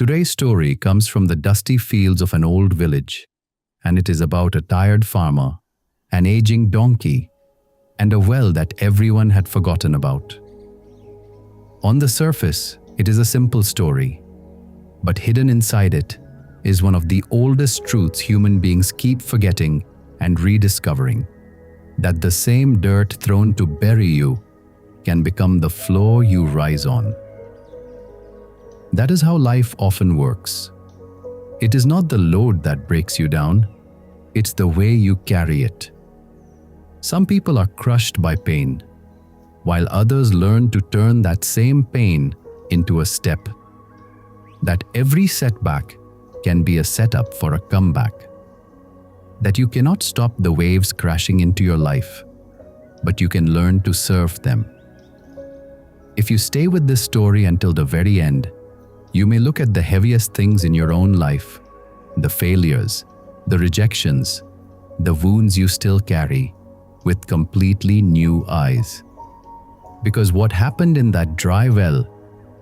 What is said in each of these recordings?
Today's story comes from the dusty fields of an old village, and it is about a tired farmer, an aging donkey, and a well that everyone had forgotten about. On the surface, it is a simple story, but hidden inside it is one of the oldest truths human beings keep forgetting and rediscovering: that the same dirt thrown to bury you can become the floor you rise on. That is how life often works. It is not the load that breaks you down, it's the way you carry it. Some people are crushed by pain, while others learn to turn that same pain into a step. That every setback can be a setup for a comeback. That you cannot stop the waves crashing into your life, but you can learn to surf them. If you stay with this story until the very end, you may look at the heaviest things in your own life, the failures, the rejections, the wounds you still carry, with completely new eyes. Because what happened in that dry well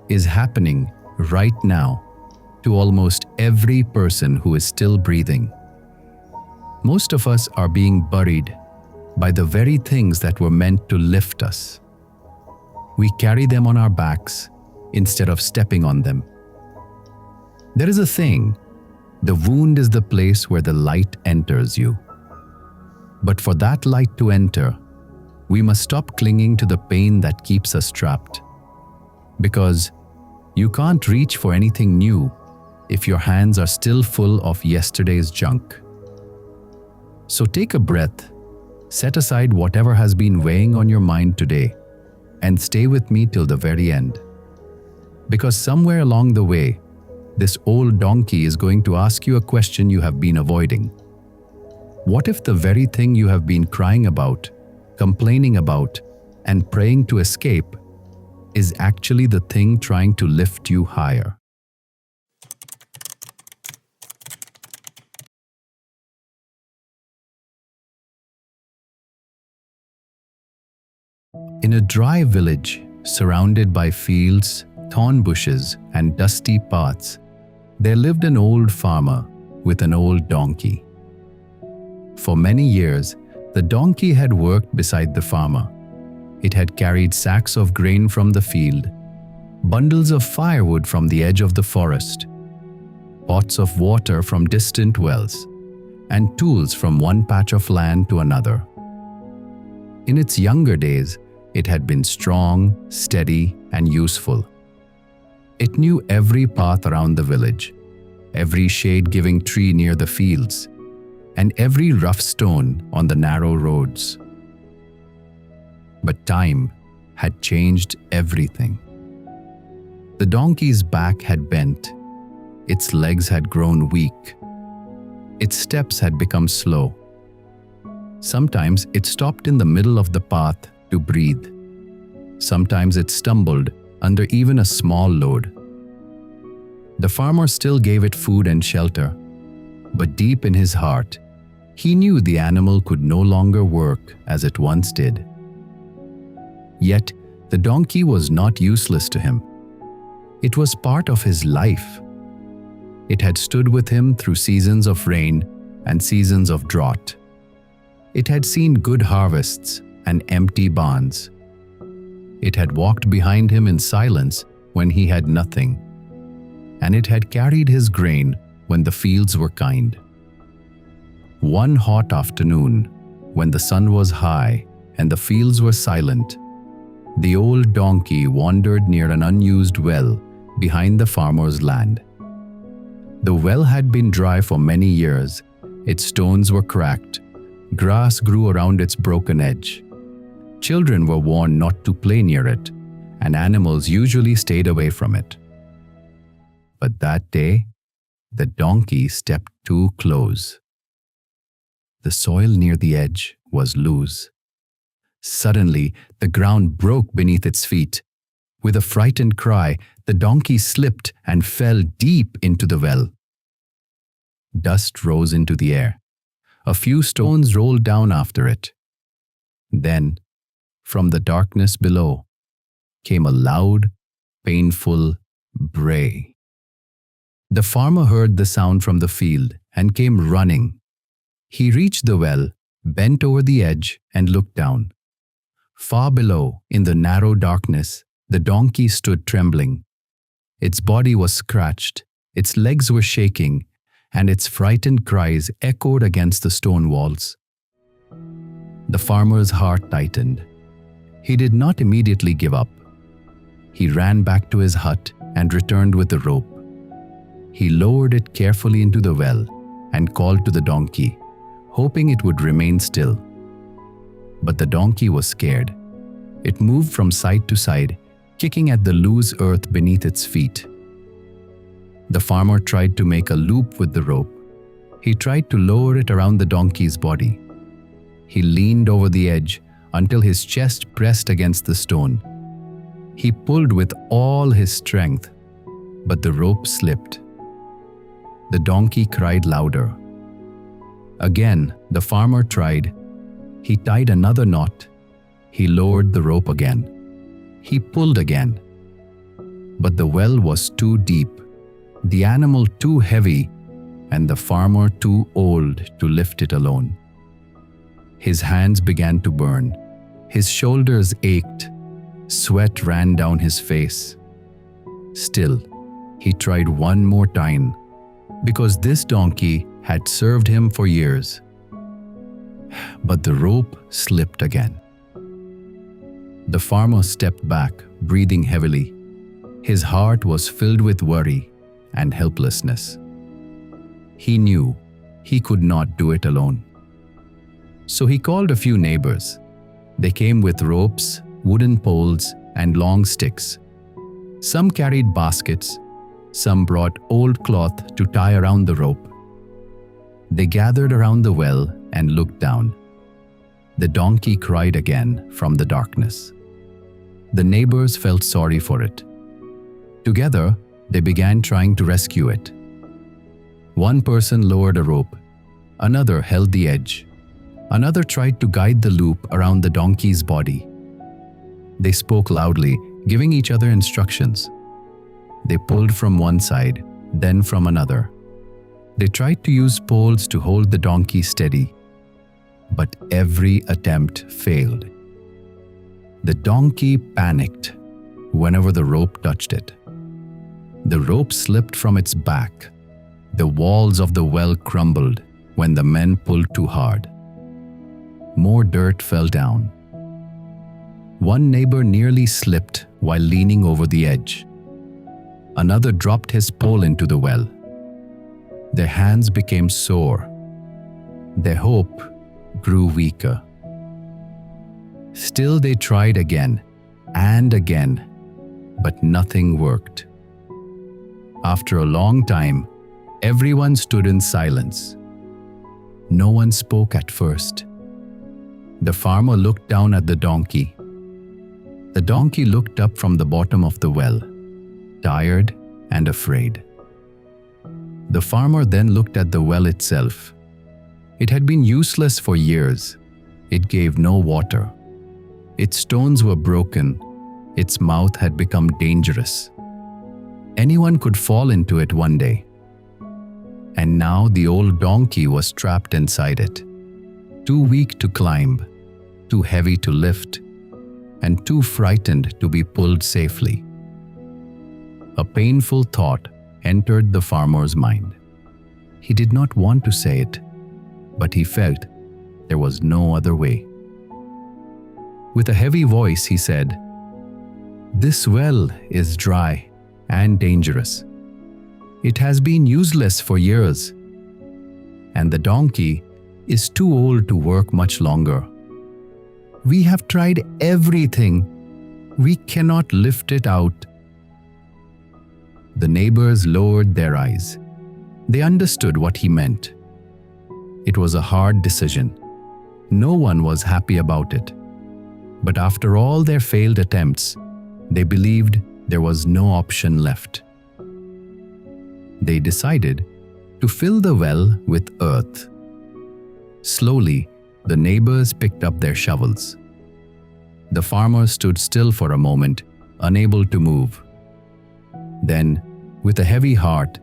is happening right now to almost every person who is still breathing. Most of us are being buried by the very things that were meant to lift us. We carry them on our backs instead of stepping on them. There is a saying, the wound is the place where the light enters you. But for that light to enter, we must stop clinging to the pain that keeps us trapped. Because you can't reach for anything new if your hands are still full of yesterday's junk. So take a breath, set aside whatever has been weighing on your mind today, and stay with me till the very end. Because somewhere along the way, this old donkey is going to ask you a question you have been avoiding. What if the very thing you have been crying about, complaining about, and praying to escape is actually the thing trying to lift you higher? In a dry village, surrounded by fields, thorn bushes, and dusty paths, there lived an old farmer with an old donkey. For many years, the donkey had worked beside the farmer. It had carried sacks of grain from the field, bundles of firewood from the edge of the forest, pots of water from distant wells, and tools from one patch of land to another. In its younger days, it had been strong, steady, and useful. It knew every path around the village, every shade-giving tree near the fields, and every rough stone on the narrow roads. But time had changed everything. The donkey's back had bent, its legs had grown weak, its steps had become slow. Sometimes it stopped in the middle of the path to breathe. Sometimes it stumbled under even a small load. The farmer still gave it food and shelter, but deep in his heart, he knew the animal could no longer work as it once did. Yet, the donkey was not useless to him. It was part of his life. It had stood with him through seasons of rain and seasons of drought. It had seen good harvests and empty barns. It had walked behind him in silence when he had nothing, and it had carried his grain when the fields were kind. One hot afternoon, when the sun was high and the fields were silent, the old donkey wandered near an unused well behind the farmer's land. The well had been dry for many years, its stones were cracked, grass grew around its broken edge. Children were warned not to play near it, and animals usually stayed away from it. But that day, the donkey stepped too close. The soil near the edge was loose. Suddenly, the ground broke beneath its feet. With a frightened cry, the donkey slipped and fell deep into the well. Dust rose into the air. A few stones rolled down after it. Then, from the darkness below, came a loud, painful bray. The farmer heard the sound from the field and came running. He reached the well, bent over the edge, and looked down. Far below, in the narrow darkness, the donkey stood trembling. Its body was scratched, its legs were shaking, and its frightened cries echoed against the stone walls. The farmer's heart tightened. He did not immediately give up. He ran back to his hut and returned with the rope. He lowered it carefully into the well and called to the donkey, hoping it would remain still. But the donkey was scared. It moved from side to side, kicking at the loose earth beneath its feet. The farmer tried to make a loop with the rope. He tried to lower it around the donkey's body. He leaned over the edge until his chest pressed against the stone. He pulled with all his strength, but the rope slipped. The donkey cried louder. Again, the farmer tried. He tied another knot. He lowered the rope again. He pulled again. But the well was too deep, the animal too heavy, and the farmer too old to lift it alone. His hands began to burn. His shoulders ached. Sweat ran down his face. Still, he tried one more time, because this donkey had served him for years. But the rope slipped again. The farmer stepped back, breathing heavily. His heart was filled with worry and helplessness. He knew he could not do it alone. So he called a few neighbors. They came with ropes, wooden poles, and long sticks. Some carried baskets. Some brought old cloth to tie around the rope. They gathered around the well and looked down. The donkey cried again from the darkness. The neighbors felt sorry for it. Together, they began trying to rescue it. One person lowered a rope. Another held the edge. Another tried to guide the loop around the donkey's body. They spoke loudly, giving each other instructions. They pulled from one side, then from another. They tried to use poles to hold the donkey steady, but every attempt failed. The donkey panicked whenever the rope touched it. The rope slipped from its back. The walls of the well crumbled when the men pulled too hard. More dirt fell down. One neighbor nearly slipped while leaning over the edge. Another dropped his pole into the well. Their hands became sore. Their hope grew weaker. Still they tried again and again, but nothing worked. After a long time, everyone stood in silence. No one spoke at first. The farmer looked down at the donkey. The donkey looked up from the bottom of the well, tired and afraid. The farmer then looked at the well itself. It had been useless for years. It gave no water. Its stones were broken. Its mouth had become dangerous. Anyone could fall into it one day. And now the old donkey was trapped inside it, too weak to climb, too heavy to lift, and too frightened to be pulled safely. A painful thought entered the farmer's mind. He did not want to say it, but he felt there was no other way. With a heavy voice, he said, "This well is dry and dangerous. It has been useless for years, and the donkey is too old to work much longer. We have tried everything. We cannot lift it out." The neighbors lowered their eyes. They understood what he meant. It was a hard decision. No one was happy about it. But after all their failed attempts, they believed there was no option left. They decided to fill the well with earth. Slowly, the neighbors picked up their shovels. The farmer stood still for a moment, unable to move. Then, with a heavy heart,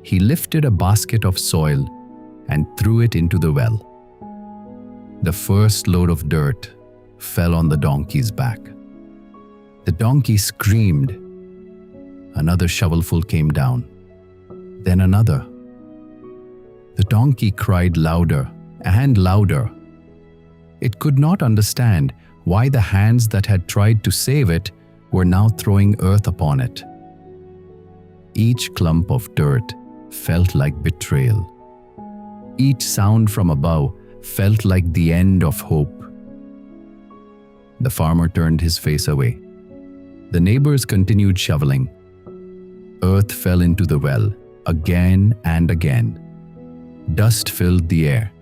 he lifted a basket of soil and threw it into the well. The first load of dirt fell on the donkey's back. The donkey screamed. Another shovelful came down, then another. The donkey cried louder and louder. It could not understand why the hands that had tried to save it were now throwing earth upon it. Each clump of dirt felt like betrayal. Each sound from above felt like the end of hope. The farmer turned his face away. The neighbors continued shoveling. Earth fell into the well again and again. Dust filled the air.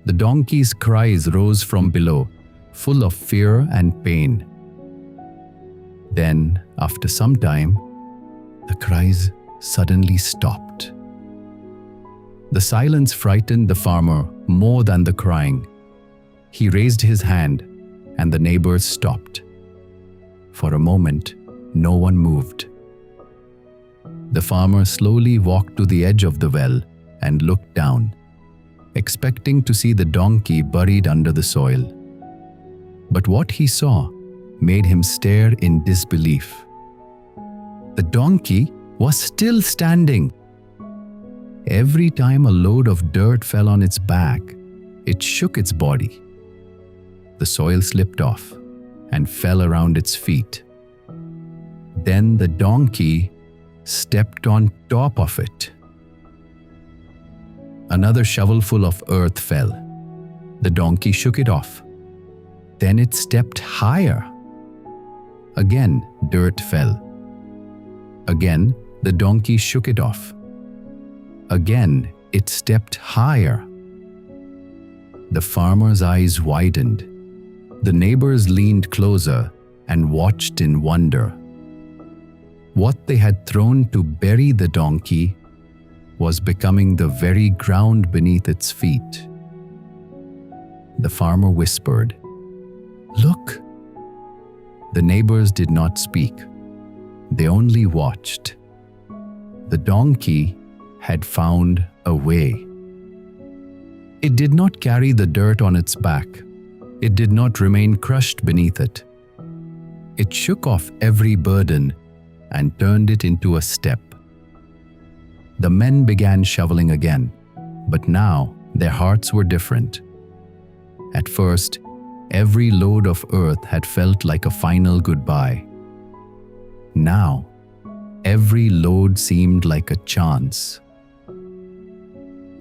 The donkey's cries rose from below, full of fear and pain. Then, after some time, the cries suddenly stopped. The silence frightened the farmer more than the crying. He raised his hand, and the neighbors stopped. For a moment, no one moved. The farmer slowly walked to the edge of the well and looked down, expecting to see the donkey buried under the soil. But what he saw made him stare in disbelief. The donkey was still standing. Every time a load of dirt fell on its back, it shook its body. The soil slipped off and fell around its feet. Then the donkey stepped on top of it. Another shovelful of earth fell. The donkey shook it off. Then it stepped higher. Again, dirt fell. Again, the donkey shook it off. Again, it stepped higher. The farmer's eyes widened. The neighbors leaned closer and watched in wonder. What they had thrown to bury the donkey was becoming the very ground beneath its feet. The farmer whispered, "Look." The neighbors did not speak. They only watched. The donkey had found a way. It did not carry the dirt on its back. It did not remain crushed beneath it. It shook off every burden and turned it into a step. The men began shoveling again, but now their hearts were different. At first, every load of earth had felt like a final goodbye. Now, every load seemed like a chance.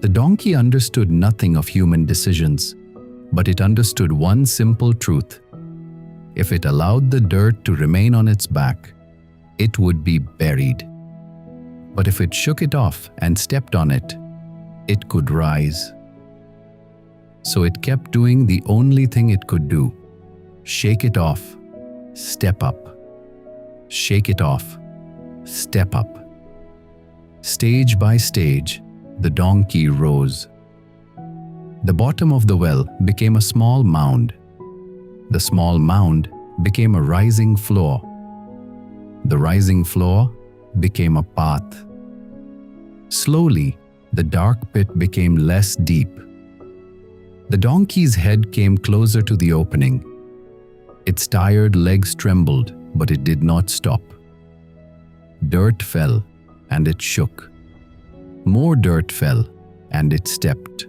The donkey understood nothing of human decisions, but it understood one simple truth. If it allowed the dirt to remain on its back, it would be buried. But if it shook it off and stepped on it, it could rise. So it kept doing the only thing it could do: shake it off, step up. Shake it off, step up. Stage by stage, the donkey rose. The bottom of the well became a small mound. The small mound became a rising floor. The rising floor became a path. Slowly, the dark pit became less deep. The donkey's head came closer to the opening. Its tired legs trembled, but it did not stop. Dirt fell, and it shook. More dirt fell, and it stepped.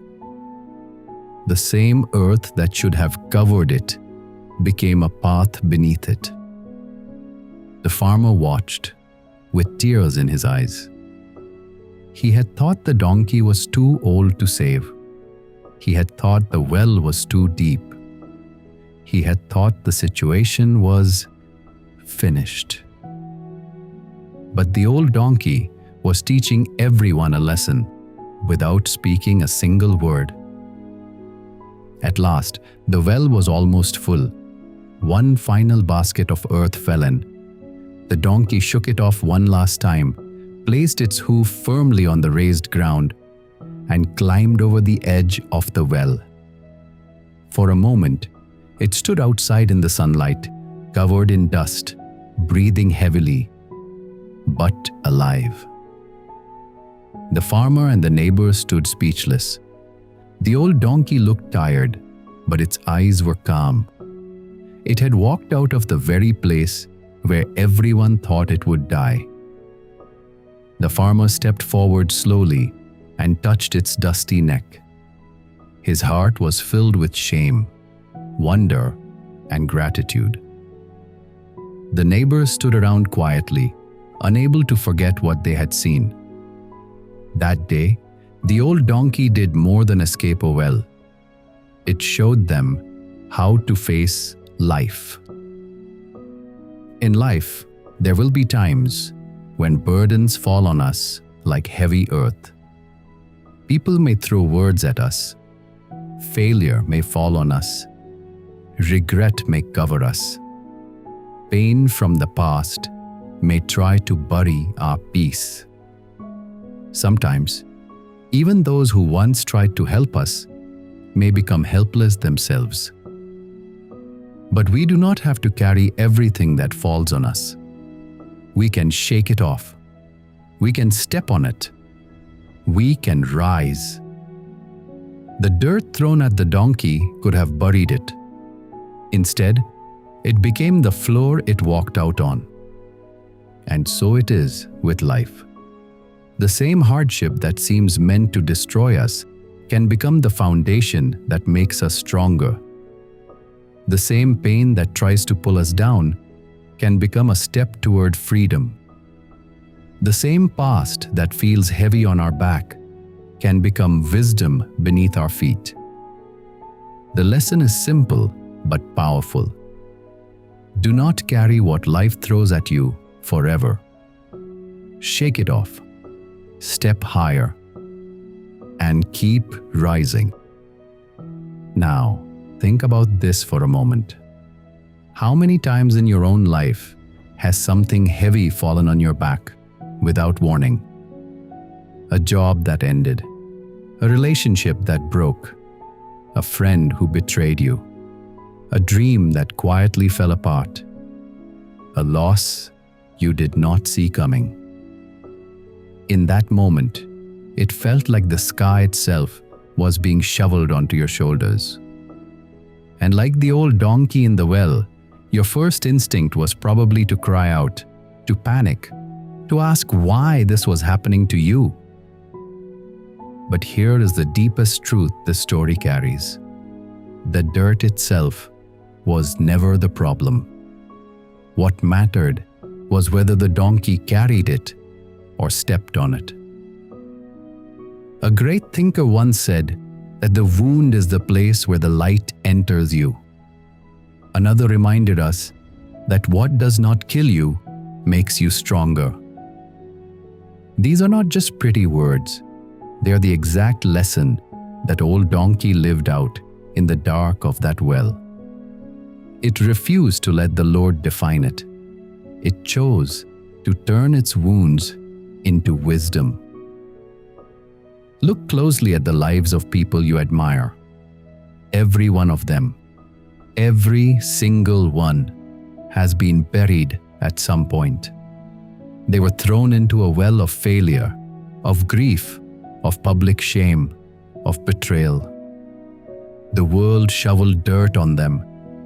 The same earth that should have covered it became a path beneath it. The farmer watched, with tears in his eyes. He had thought the donkey was too old to save. He had thought the well was too deep. He had thought the situation was finished. But the old donkey was teaching everyone a lesson without speaking a single word. At last, the well was almost full. One final basket of earth fell in. The donkey shook it off one last time, placed its hoof firmly on the raised ground, and climbed over the edge of the well. For a moment, it stood outside in the sunlight, covered in dust, breathing heavily, but alive. The farmer and the neighbors stood speechless. The old donkey looked tired, but its eyes were calm. It had walked out of the very place where everyone thought it would die. The farmer stepped forward slowly and touched its dusty neck. His heart was filled with shame, wonder, and gratitude. The neighbors stood around quietly, unable to forget what they had seen. That day, the old donkey did more than escape a well. It showed them how to face life. In life, there will be times when burdens fall on us like heavy earth. People may throw words at us. Failure may fall on us. Regret may cover us. Pain from the past may try to bury our peace. Sometimes, even those who once tried to help us may become helpless themselves. But we do not have to carry everything that falls on us. We can shake it off. We can step on it. We can rise. The dirt thrown at the donkey could have buried it. Instead, it became the floor it walked out on. And so it is with life. The same hardship that seems meant to destroy us can become the foundation that makes us stronger. The same pain that tries to pull us down can become a step toward freedom. The same past that feels heavy on our back can become wisdom beneath our feet. The lesson is simple but powerful. Do not carry what life throws at you forever. Shake it off, step higher, and keep rising. Now, think about this for a moment. How many times in your own life has something heavy fallen on your back without warning? A job that ended, a relationship that broke, a friend who betrayed you, a dream that quietly fell apart, a loss you did not see coming. In that moment, it felt like the sky itself was being shoveled onto your shoulders. And like the old donkey in the well, your first instinct was probably to cry out, to panic, to ask why this was happening to you. But here is the deepest truth the story carries. The dirt itself was never the problem. What mattered was whether the donkey carried it or stepped on it. A great thinker once said that the wound is the place where the light enters you. Another reminded us that what does not kill you makes you stronger. These are not just pretty words. They are the exact lesson that old donkey lived out in the dark of that well. It refused to let the Lord define it. It chose to turn its wounds into wisdom. Look closely at the lives of people you admire. Every one of them, every single one, has been buried at some point. They were thrown into a well of failure, of grief, of public shame, of betrayal. The world shoveled dirt on them,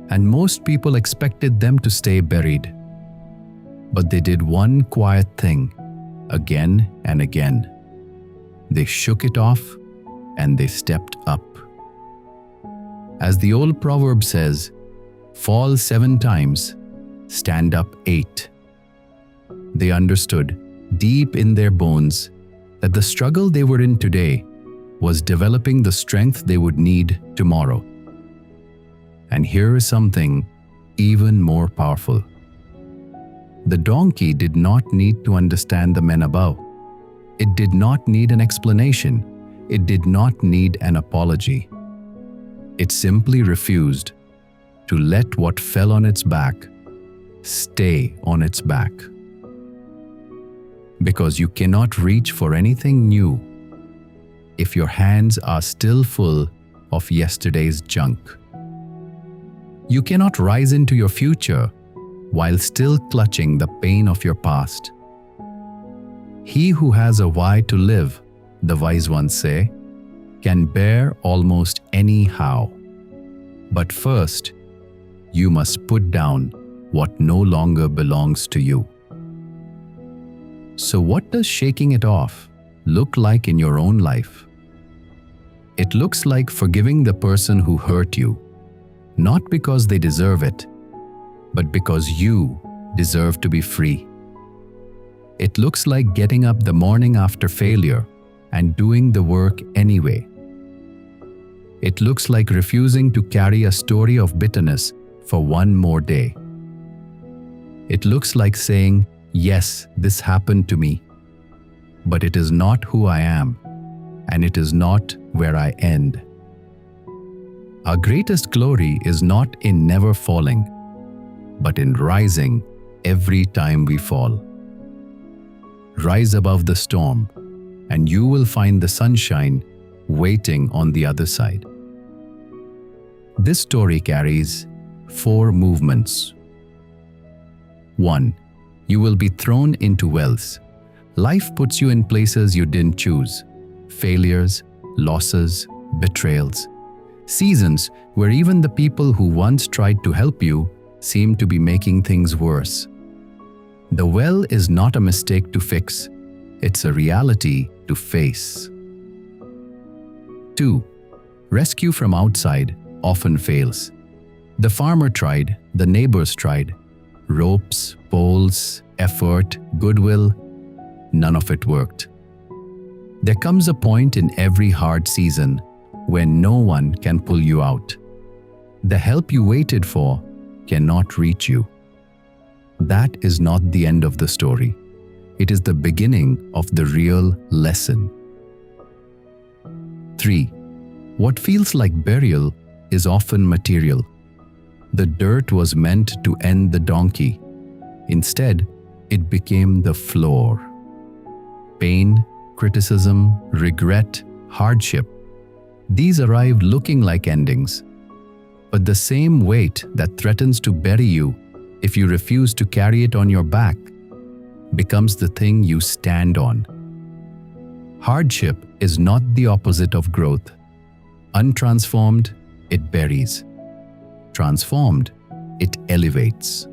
and most people expected them to stay buried. But they did one quiet thing, again and again. They shook it off and they stepped up. As the old proverb says, fall 7 times, stand up 8. They understood deep in their bones that the struggle they were in today was developing the strength they would need tomorrow. And here is something even more powerful. The donkey did not need to understand the men above. It did not need an explanation. It did not need an apology. It simply refused to let what fell on its back stay on its back. Because you cannot reach for anything new if your hands are still full of yesterday's junk. You cannot rise into your future while still clutching the pain of your past. He who has a why to live, the wise ones say, can bear almost any how. But first, you must put down what no longer belongs to you. So what does shaking it off look like in your own life? It looks like forgiving the person who hurt you, not because they deserve it, but because you deserve to be free. It looks like getting up the morning after failure and doing the work anyway. It looks like refusing to carry a story of bitterness for one more day. It looks like saying, yes, this happened to me, but it is not who I am, and it is not where I end. Our greatest glory is not in never falling, but in rising every time we fall. Rise above the storm, and you will find the sunshine waiting on the other side. This story carries 4 movements. 1. You will be thrown into wells. Life puts you in places you didn't choose. Failures, losses, betrayals. Seasons where even the people who once tried to help you seem to be making things worse. The well is not a mistake to fix. It's a reality to face. 2. Rescue from outside often fails. The farmer tried, the neighbors tried. Ropes, poles, effort, goodwill, none of it worked. There comes a point in every hard season when no one can pull you out. The help you waited for cannot reach you. That is not the end of the story. It is the beginning of the real lesson. 3. What feels like burial is often material. The dirt was meant to end the donkey. Instead, it became the floor. Pain, criticism, regret, hardship. These arrived looking like endings. But the same weight that threatens to bury you if you refuse to carry it on your back becomes the thing you stand on. Hardship is not the opposite of growth. Untransformed, it buries. Transformed, it elevates.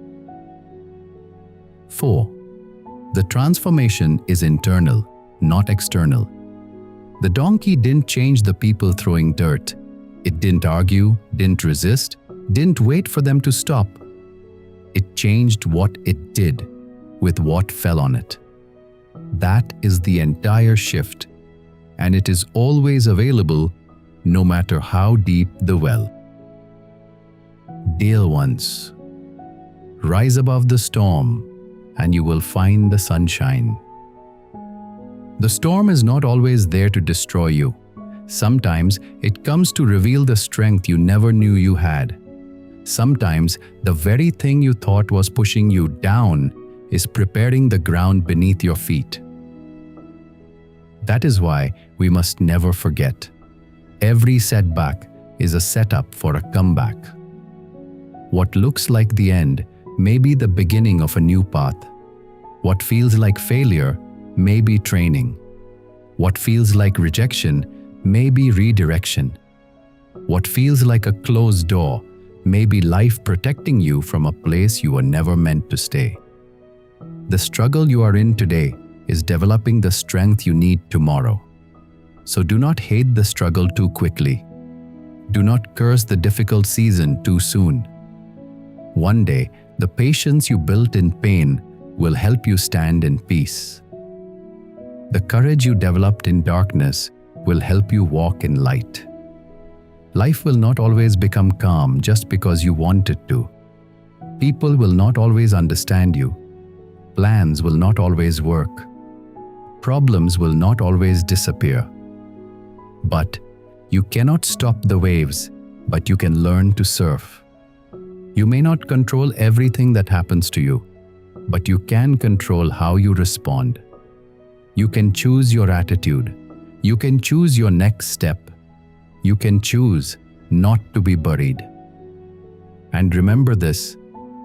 4. The transformation is internal, not external. The donkey didn't change the people throwing dirt. It didn't argue, didn't resist, didn't wait for them to stop. It changed what it did with what fell on it. That is the entire shift, and it is always available no matter how deep the well. Dear ones, rise above the storm and you will find the sunshine. The storm is not always there to destroy you. Sometimes it comes to reveal the strength you never knew you had. Sometimes the very thing you thought was pushing you down is preparing the ground beneath your feet. That is why we must never forget. Every setback is a setup for a comeback. What looks like the end may be the beginning of a new path. What feels like failure may be training. What feels like rejection may be redirection. What feels like a closed door may be life protecting you from a place you were never meant to stay. The struggle you are in today is developing the strength you need tomorrow. So do not hate the struggle too quickly. Do not curse the difficult season too soon. One day, the patience you built in pain will help you stand in peace. The courage you developed in darkness will help you walk in light. Life will not always become calm just because you want it to. People will not always understand you. Plans will not always work. Problems will not always disappear. But you cannot stop the waves, but you can learn to surf. You may not control everything that happens to you, but you can control how you respond. You can choose your attitude. You can choose your next step. You can choose not to be buried. And remember this,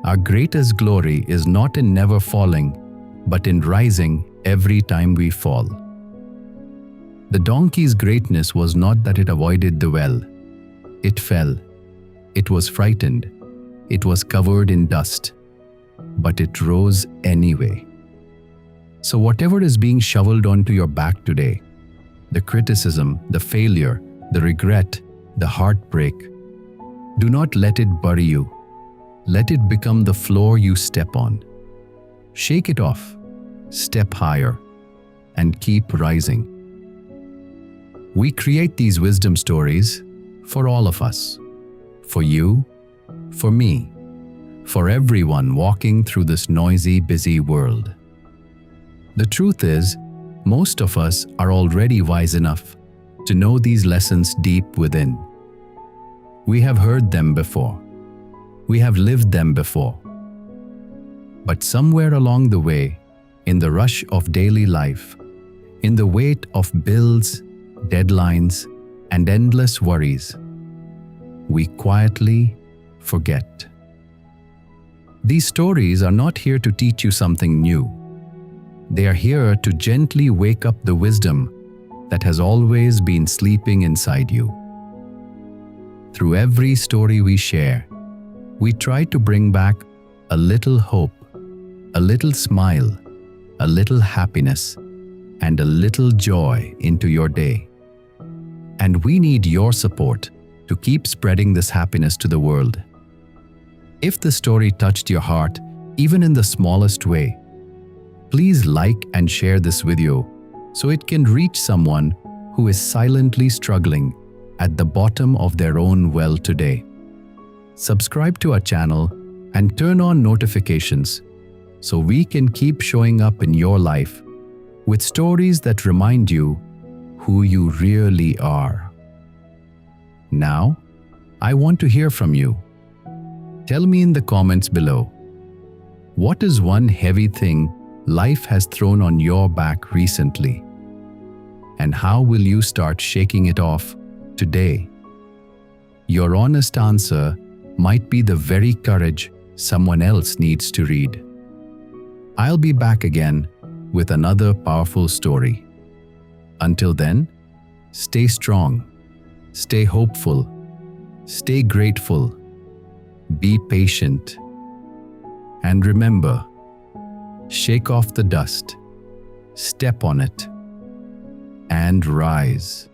our greatest glory is not in never falling, but in rising every time we fall. The donkey's greatness was not that it avoided the well. It fell. It was frightened. It was covered in dust. But it rose anyway. So whatever is being shoveled onto your back today, the criticism, the failure, the regret, the heartbreak, do not let it bury you. Let it become the floor you step on. Shake it off, step higher, and keep rising. We create these wisdom stories for all of us. For you, for me, for everyone walking through this noisy, busy world. The truth is, most of us are already wise enough to know these lessons deep within. We have heard them before. We have lived them before. But somewhere along the way, in the rush of daily life, in the weight of bills, deadlines, and endless worries, we quietly forget. These stories are not here to teach you something new. They are here to gently wake up the wisdom that has always been sleeping inside you. Through every story we share, we try to bring back a little hope, a little smile, a little happiness, and a little joy into your day. And we need your support to keep spreading this happiness to the world. If the story touched your heart, even in the smallest way, please like and share this video so it can reach someone who is silently struggling at the bottom of their own well today. Subscribe to our channel and turn on notifications so we can keep showing up in your life with stories that remind you who you really are. Now, I want to hear from you. Tell me in the comments below, what is one heavy thing life has thrown on your back recently? And how will you start shaking it off today? Your honest answer might be the very courage someone else needs to read. I'll be back again with another powerful story. Until then, stay strong, stay hopeful, stay grateful, be patient, and remember, shake off the dust, step on it, and rise.